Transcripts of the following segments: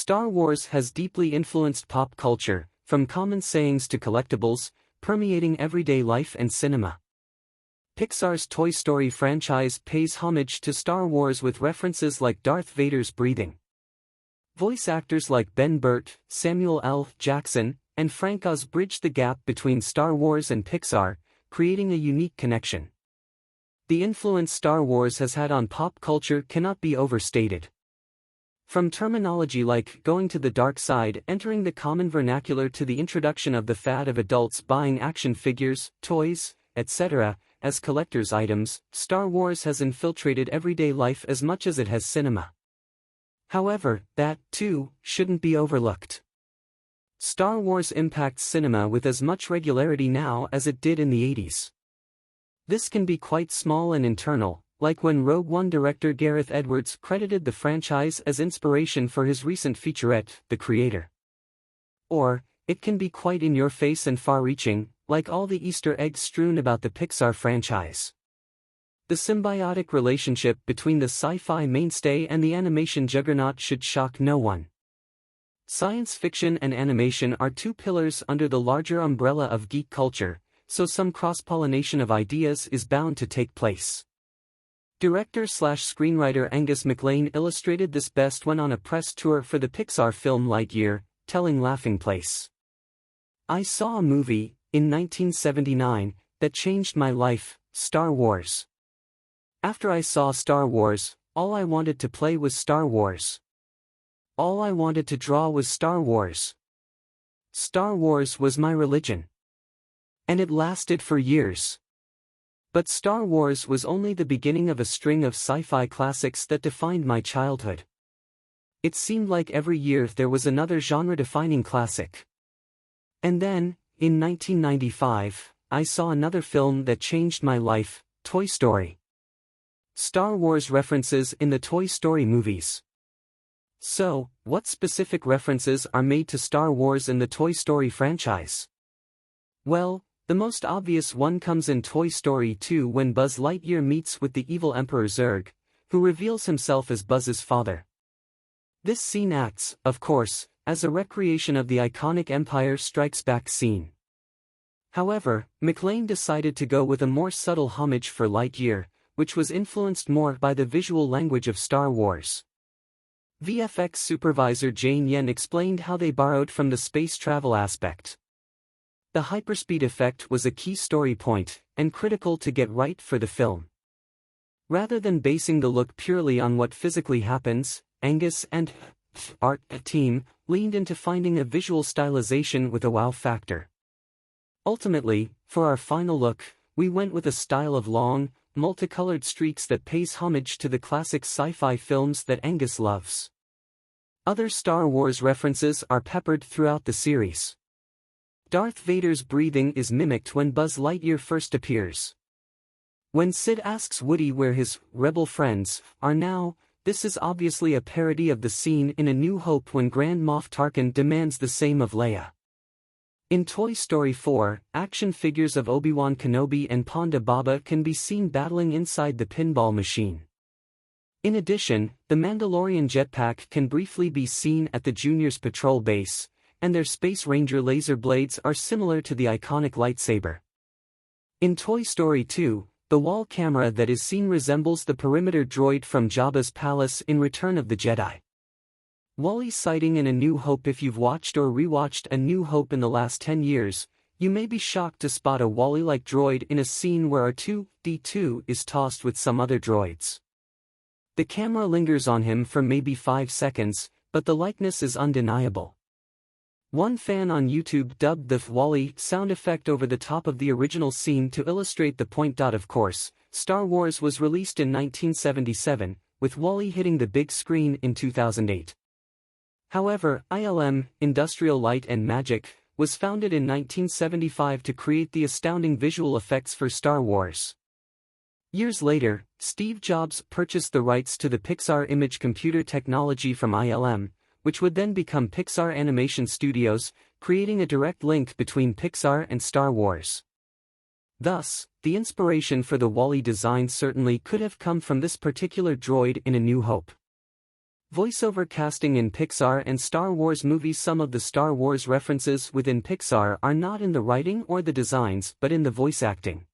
Star Wars has deeply influenced pop culture, from common sayings to collectibles, permeating everyday life and cinema. Pixar's Toy Story franchise pays homage to Star Wars with references like Darth Vader's breathing. Voice actors like Ben Burt, Samuel L. Jackson, and Frank Oz bridge the gap between Star Wars and Pixar, creating a unique connection. The influence Star Wars has had on pop culture cannot be overstated. From terminology like going to the dark side entering the common vernacular to the introduction of the fad of adults buying action figures, toys, etc., as collector's items, Star Wars has infiltrated everyday life as much as it has cinema. However, that, too, shouldn't be overlooked. Star Wars impacts cinema with as much regularity now as it did in the 80s. This can be quite small and internal, like when Rogue One director Gareth Edwards credited the franchise as inspiration for his recent featurette, The Creator. Or, it can be quite in your face and far-reaching, like all the Easter eggs strewn about the Pixar franchise. The symbiotic relationship between the sci-fi mainstay and the animation juggernaut should shock no one. Science fiction and animation are two pillars under the larger umbrella of geek culture, so some cross-pollination of ideas is bound to take place. Director/screenwriter Angus MacLane illustrated this best when on a press tour for the Pixar film Lightyear, telling Laughing Place. "I saw a movie, in 1979, that changed my life, Star Wars. After I saw Star Wars, all I wanted to play was Star Wars. All I wanted to draw was Star Wars. Star Wars was my religion. And it lasted for years. But Star Wars was only the beginning of a string of sci-fi classics that defined my childhood. It seemed like every year there was another genre-defining classic. And then, in 1995, I saw another film that changed my life, Toy Story. Star Wars references in the Toy Story movies. So, what specific references are made to Star Wars in the Toy Story franchise? Well, the most obvious one comes in Toy Story 2 when Buzz Lightyear meets with the evil Emperor Zurg, who reveals himself as Buzz's father. This scene acts, of course, as a recreation of the iconic Empire Strikes Back scene. However, MacLane decided to go with a more subtle homage for Lightyear, which was influenced more by the visual language of Star Wars. VFX supervisor Jane Yen explained how they borrowed from the space travel aspect. The hyperspeed effect was a key story point, and critical to get right for the film. Rather than basing the look purely on what physically happens, Angus and art team leaned into finding a visual stylization with a wow factor. Ultimately, for our final look, we went with a style of long, multicolored streaks that pays homage to the classic sci-fi films that Angus loves. Other Star Wars references are peppered throughout the series. Darth Vader's breathing is mimicked when Buzz Lightyear first appears. When Sid asks Woody where his rebel friends are now, this is obviously a parody of the scene in A New Hope when Grand Moff Tarkin demands the same of Leia. In Toy Story 4, action figures of Obi-Wan Kenobi and Ponda Baba can be seen battling inside the pinball machine. In addition, the Mandalorian jetpack can briefly be seen at the Junior's patrol base, and their Space Ranger laser blades are similar to the iconic lightsaber. In Toy Story 2, the wall camera that is seen resembles the perimeter droid from Jabba's palace in Return of the Jedi. WALL-E sighting in A New Hope. If you've watched or rewatched A New Hope in the last 10 years, you may be shocked to spot a WALL-E-like droid in a scene where R2-D2 is tossed with some other droids. The camera lingers on him for maybe 5 seconds, but the likeness is undeniable. One fan on YouTube dubbed the WALL-E sound effect over the top of the original scene to illustrate the point. Of course, Star Wars was released in 1977, with WALL-E hitting the big screen in 2008. However, ILM, Industrial Light and Magic, was founded in 1975 to create the astounding visual effects for Star Wars. Years later, Steve Jobs purchased the rights to the Pixar image computer technology from ILM, which would then become Pixar Animation Studios, creating a direct link between Pixar and Star Wars. Thus, the inspiration for the WALL-E design certainly could have come from this particular droid in A New Hope. Voiceover casting in Pixar and Star Wars movies. Some of the Star Wars references within Pixar are not in the writing or the designs but in the voice acting.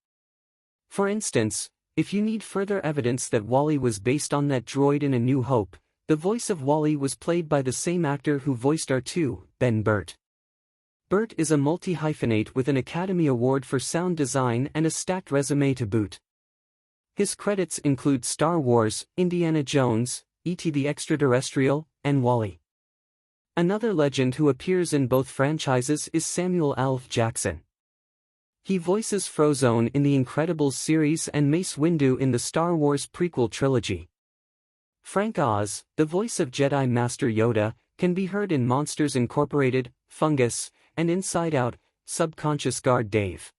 For instance, if you need further evidence that Wall-E was based on that droid in A New Hope, the voice of Wall-E was played by the same actor who voiced R2, Ben Burtt. Burtt is a multi-hyphenate with an Academy Award for sound design and a stacked resume to boot. His credits include Star Wars, Indiana Jones, E.T. the Extraterrestrial, and Wall-E. Another legend who appears in both franchises is Samuel L. Jackson. He voices Frozone in the Incredibles series and Mace Windu in the Star Wars prequel trilogy. Frank Oz, the voice of Jedi Master Yoda, can be heard in Monsters Incorporated, Fungus, and Inside Out, Subconscious Guard Dave.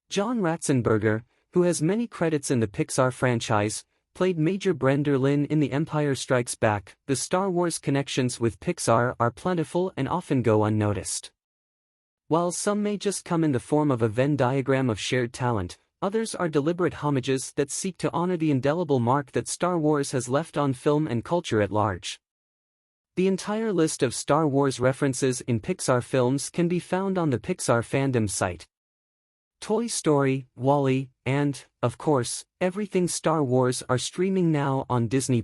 John Ratzenberger, who has many credits in the Pixar franchise, played Major Brender Lynn in The Empire Strikes Back. The Star Wars connections with Pixar are plentiful and often go unnoticed. While some may just come in the form of a Venn diagram of shared talent, others are deliberate homages that seek to honor the indelible mark that Star Wars has left on film and culture at large. The entire list of Star Wars references in Pixar films can be found on the Pixar fandom site. Toy Story, Wall-E, and, of course, everything Star Wars are streaming now on Disney+.